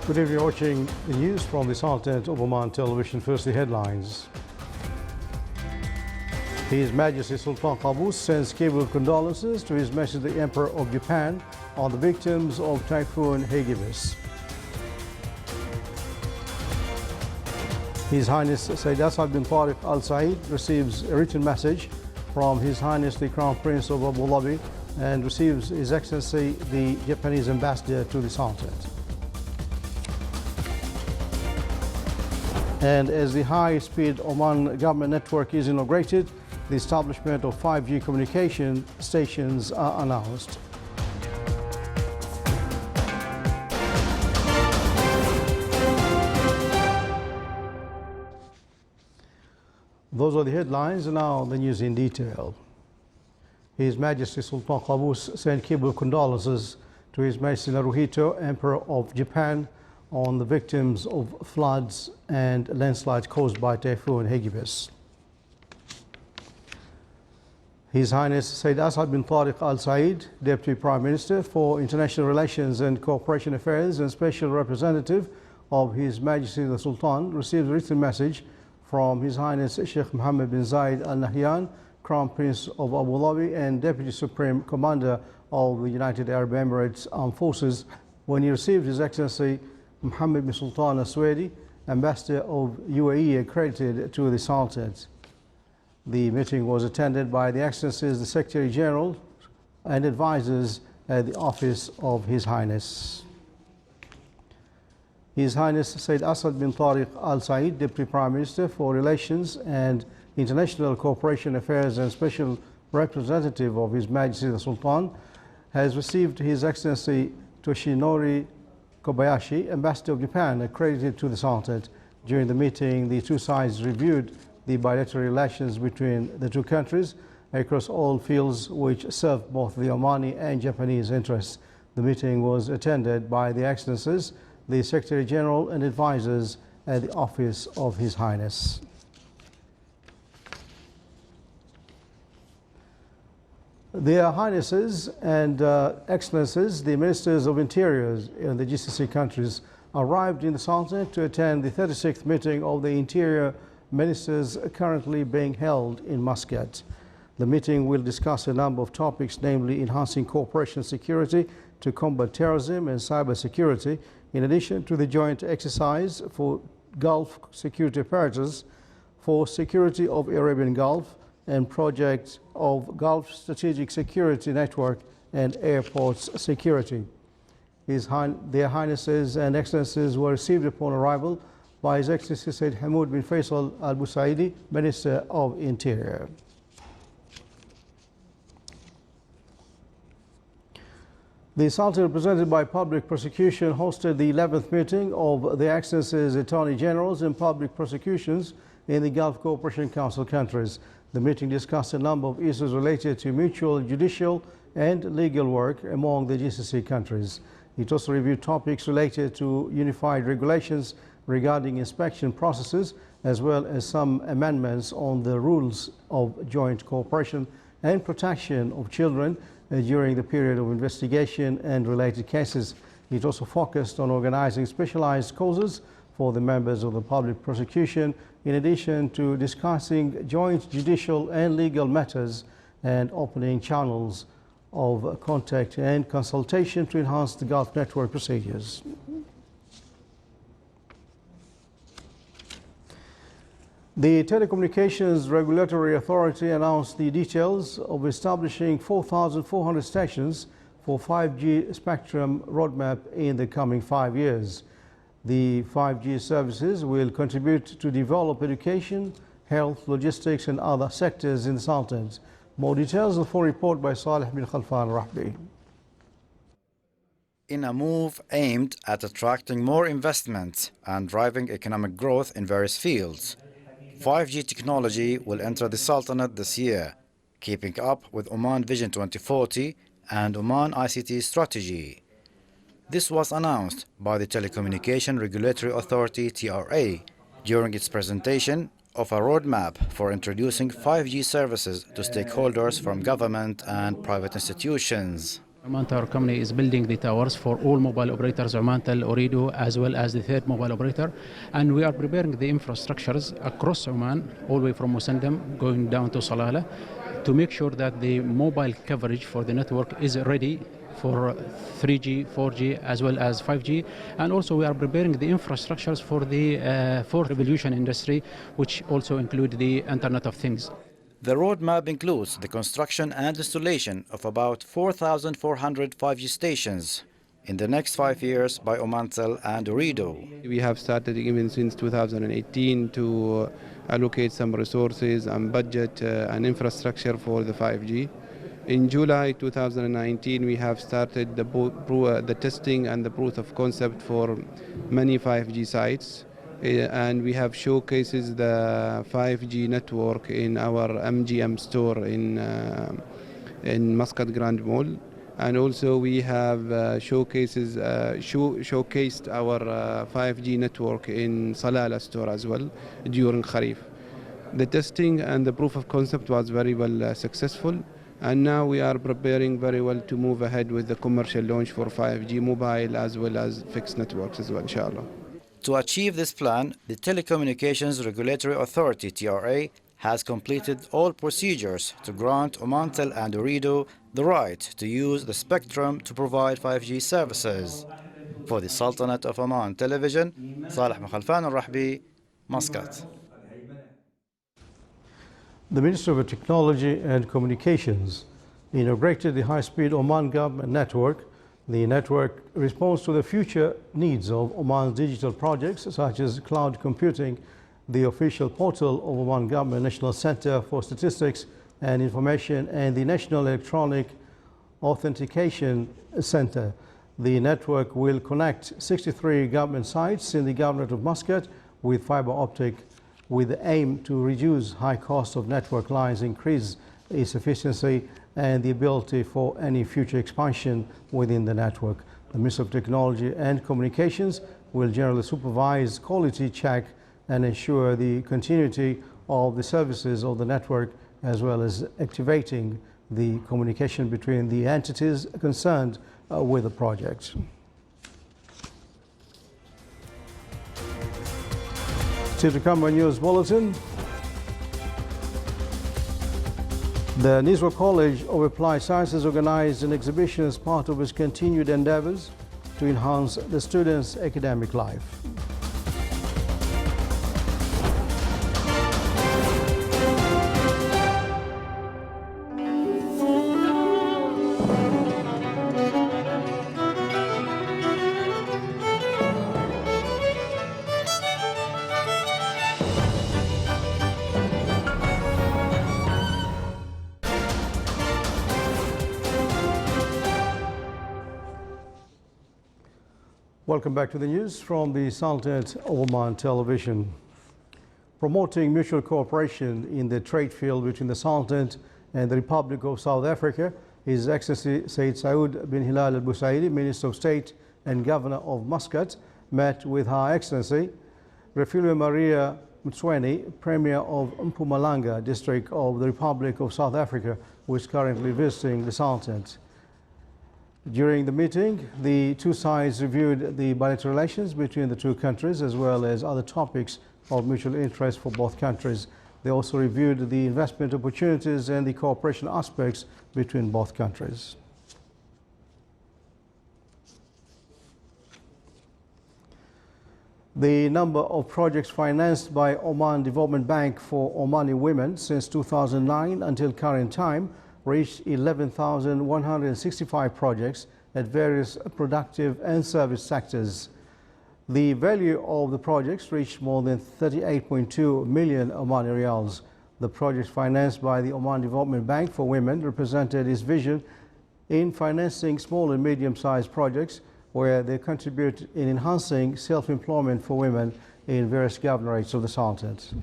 Good evening, you're watching the news from the Sultanate of Oman Television. First, the headlines. His Majesty Sultan Qaboos sends cable condolences to His Majesty the Emperor of Japan on the victims of Typhoon Hagibis. His Highness Sayyid Asad bin Tariq Al Said receives a written message from His Highness the Crown Prince of Abu Dhabi and receives His Excellency the Japanese Ambassador to the Sultanate. And as the high-speed Oman government network is inaugurated, the establishment of 5G communication stations are announced. Those are the headlines, and now the news in detail. His Majesty Sultan Qaboos sent cable condolences to His Majesty Naruhito, Emperor of Japan, on the victims of floods and landslides caused by Typhoon Hagibis. His Highness Sayyid Asad bin Tariq Al Said, Deputy Prime Minister for International Relations and Cooperation Affairs and Special Representative of His Majesty the Sultan, received a written message from His Highness Sheikh Mohammed bin Zayed Al Nahyan, Crown Prince of Abu Dhabi and Deputy Supreme Commander of the United Arab Emirates Armed Forces, when he received His Excellency Mohammed bin Sultan Al Suwaidi, Ambassador of UAE accredited to the Sultanate. The meeting was attended by the Excellencies, the Secretary General and advisors at the office of His Highness. His Highness Sayyid Asad bin Tariq Al Said, Deputy Prime Minister for Relations and International Cooperation Affairs and Special Representative of His Majesty the Sultan, has received His Excellency Toshinori Kobayashi, Ambassador of Japan, accredited to the Sultanate. During the meeting, the two sides reviewed the bilateral relations between the two countries across all fields which serve both the Omani and Japanese interests. The meeting was attended by the Excellencies, the Secretary General and advisors at the office of His Highness. Their Highnesses and Excellencies, the Ministers of Interiors in the GCC countries, arrived in the Sultanate to attend the 36th meeting of the Interior Ministers currently being held in Muscat. The meeting will discuss a number of topics, namely enhancing cooperation security to combat terrorism and cyber security, in addition to the joint exercise for Gulf security apparatus for security of Arabian Gulf and project of Gulf Strategic Security Network and airports security. Their Highnesses and Excellencies were received upon arrival by His Excellency Sayyid Hamoud bin Faisal Al Busaidi, Minister of Interior. The Sultan, represented by Public Prosecution, hosted the 11th meeting of the Excellencies Attorney Generals and Public Prosecutions in the Gulf Cooperation Council countries. The meeting discussed a number of issues related to mutual judicial and legal work among the GCC countries. It also reviewed topics related to unified regulations regarding inspection processes, as well as some amendments on the rules of joint cooperation and protection of children during the period of investigation and related cases. It also focused on organizing specialized causes for the members of the public prosecution, in addition to discussing joint judicial and legal matters and opening channels of contact and consultation to enhance the Gulf network procedures. The Telecommunications Regulatory Authority announced the details of establishing 4,400 stations for 5G spectrum roadmap in the coming 5 years. The 5G services will contribute to develop education, health, logistics and other sectors in the Sultanate. More details in the full report by Saleh bin Khalfan Rahbi. In a move aimed at attracting more investment and driving economic growth in various fields, 5G technology will enter the Sultanate this year, keeping up with Oman Vision 2040 and Oman ICT strategy. This was announced by the Telecommunication Regulatory Authority (TRA) during its presentation of a roadmap for introducing 5G services to stakeholders from government and private institutions. Omantel company is building the towers for all mobile operators, Omantel, Ooredoo, as well as the third mobile operator. And we are preparing the infrastructures across Oman, all the way from Musandam, going down to Salalah, to make sure that the mobile coverage for the network is ready for 3G, 4G, as well as 5G. And also we are preparing the infrastructures for the fourth revolution industry, which also include the Internet of Things. The roadmap includes the construction and installation of about 4,400 5G stations in the next 5 years by Omantel and Ooredoo. We have started even since 2018 to allocate some resources and budget and infrastructure for the 5G. In July 2019, we have started the testing and the proof of concept for many 5G sites. And we have showcases the 5G network in our MGM store in Muscat Grand Mall, and also we have showcased our 5G network in Salalah store as well during Kharif. The testing and the proof of concept was very well successful, and now we are preparing very well to move ahead with the commercial launch for 5G mobile as well as fixed networks as well, inshallah. To achieve this plan, the Telecommunications Regulatory Authority, TRA, has completed all procedures to grant Omantel and Ooredoo the right to use the spectrum to provide 5G services. For the Sultanate of Oman Television, Saleh Mukhalfan al-Rahbi, Muscat. The Minister of Technology and Communications inaugurated the high-speed Oman government network. The network responds to the future needs of Oman's digital projects, such as cloud computing, the official portal of Oman Government National Center for Statistics and Information, and the National Electronic Authentication Center. The network will connect 63 government sites in the Governorate of Muscat with fiber optic, with the aim to reduce high cost of network lines, increase its efficiency, and the ability for any future expansion within the network. The Minister of Technology and Communications will generally supervise quality check and ensure the continuity of the services of the network, as well as activating the communication between the entities concerned with the project. Still to come on News Bulletin. The Nizwa College of Applied Sciences organized an exhibition as part of its continued endeavors to enhance the students' academic life. Welcome back to the news from the Sultanate of Oman Television. Promoting mutual cooperation in the trade field between the Sultanate and the Republic of South Africa, His Excellency Said Saud bin Hilal Al Busaidi, Minister of State and Governor of Muscat, met with Her Excellency Refilwe Maria Mtsweni, Premier of Mpumalanga District of the Republic of South Africa, who is currently visiting the Sultanate. During the meeting, the two sides reviewed the bilateral relations between the two countries, as well as other topics of mutual interest for both countries. They also reviewed the investment opportunities and the cooperation aspects between both countries. The number of projects financed by Oman Development Bank for Omani women since 2009 until current time reached 11,165 projects at various productive and service sectors. The value of the projects reached more than 38.2 million Omani riyals. The projects financed by the Oman Development Bank for Women represented its vision in financing small and medium-sized projects where they contribute in enhancing self-employment for women in various governorates of the Sultanate.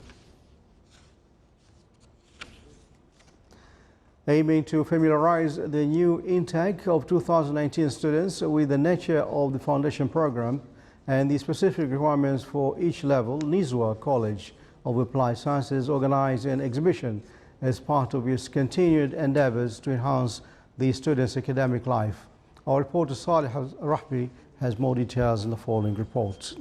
Aiming to familiarize the new intake of 2019 students with the nature of the foundation program and the specific requirements for each level, Nizwa College of Applied Sciences organized an exhibition as part of its continued endeavors to enhance the students' academic life. Our reporter Salih Rahbi has more details in the following report.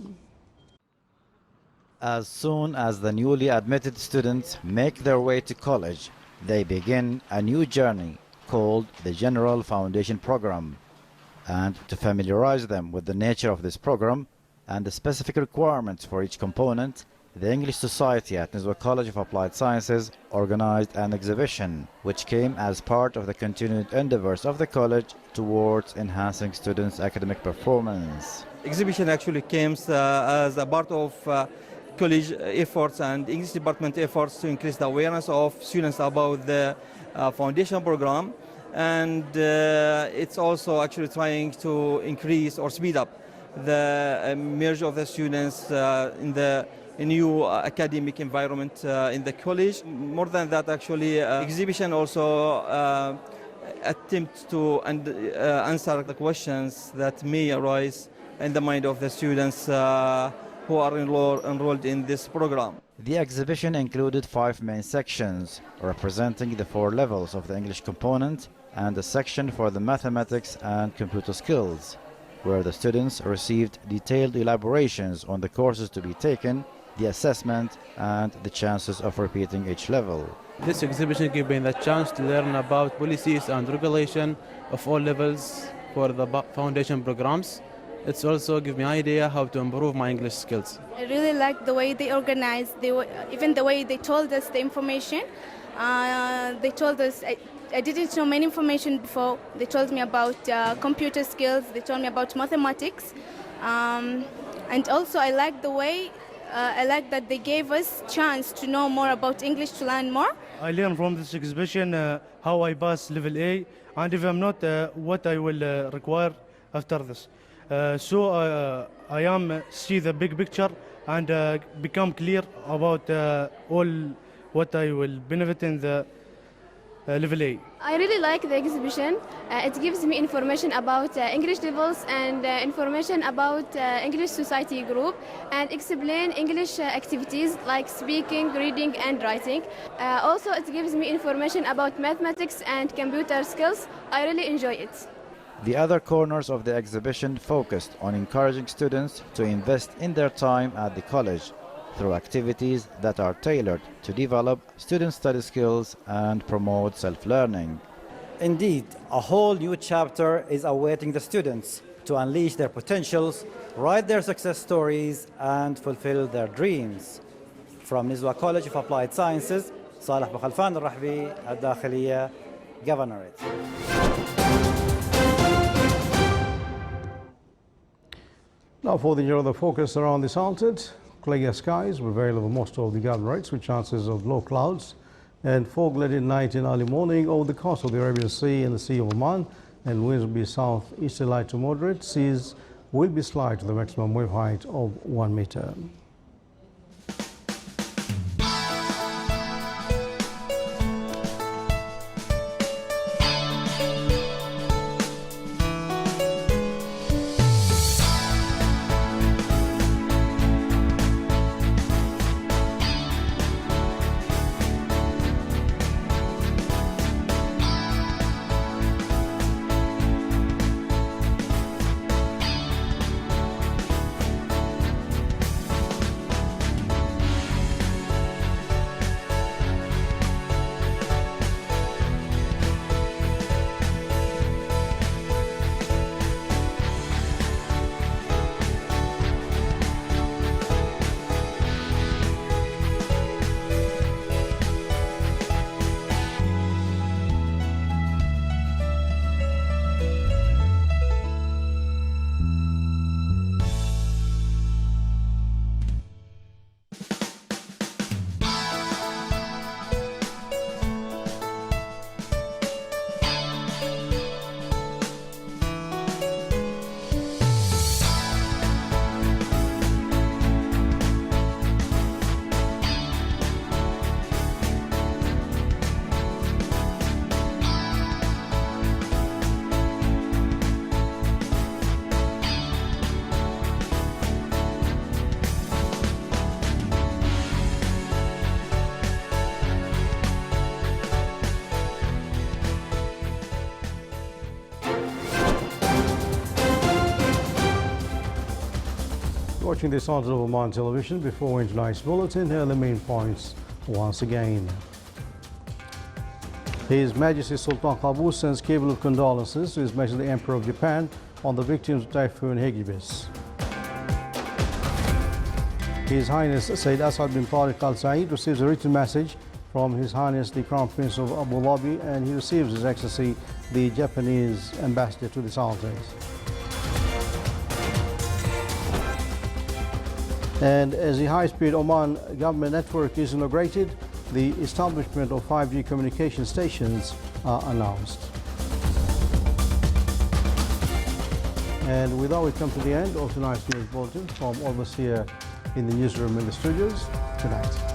As soon as the newly admitted students make their way to college, they begin a new journey called the General Foundation Program. And to familiarize them with the nature of this program and the specific requirements for each component, the English Society at Nizwa College of Applied Sciences organized an exhibition which came as part of the continued endeavors of the college towards enhancing students' academic performance. Exhibition actually came as a part of college efforts and English department efforts to increase the awareness of students about the foundation program, and it's also actually trying to increase or speed up the merge of the students in the new academic environment in the college. More than that, actually, exhibition also attempts to answer the questions that may arise in the mind of the students who are enrolled in this program. The exhibition included 5 main sections representing the 4 levels of the English component and a section for the mathematics and computer skills, where the students received detailed elaborations on the courses to be taken, the assessment, and the chances of repeating each level. This exhibition gave me the chance to learn about policies and regulation of all levels for the foundation programs. It's also give me an idea how to improve my English skills. I really like the way they organized, even the way they told us the information. They told us, I didn't know many information before. They told me about computer skills, they told me about mathematics. And also I like the way, I like that they gave us chance to know more about English, to learn more. I learned from this exhibition how I pass level A, and if I'm not, what I will require after this. So I am see the big picture and become clear about all what I will benefit in the level A. I really like the exhibition. It gives me information about English levels and information about English Society group, and explain English activities like speaking, reading and writing. Also it gives me information about mathematics and computer skills. I really enjoy it. The other corners of the exhibition focused on encouraging students to invest in their time at the college through activities that are tailored to develop student study skills and promote self-learning. Indeed, a whole new chapter is awaiting the students to unleash their potentials, write their success stories, and fulfill their dreams. From Nizwa College of Applied Sciences, Salih Bukhalfan al-Rahbi, Al-Dakhiliya, Governorate. Now for the general focus around the Salted, clear skies will vary over most of the governorates with chances of low clouds and fog-laden night and early morning over the coast of the Arabian Sea and the Sea of Oman, and winds will be southeasterly light to moderate. Seas will be slight to the maximum wave height of 1 meter. watching the Sultan of Oman television. Before we end tonight's bulletin, here are the main points once again. His Majesty Sultan Qaboos sends cable of condolences to His Majesty the Emperor of Japan on the victims of Typhoon Hagibis. His Highness Sayyid Asad bin Tariq Al Said receives a written message from His Highness the Crown Prince of Abu Dhabi, and he receives His Excellency the Japanese Ambassador to the Sultanate. And as the high-speed Oman government network is inaugurated, the establishment of 5G communication stations are announced. And with that, we come to the end of tonight's news bulletin from all of us here in the newsroom in the studios. Good night.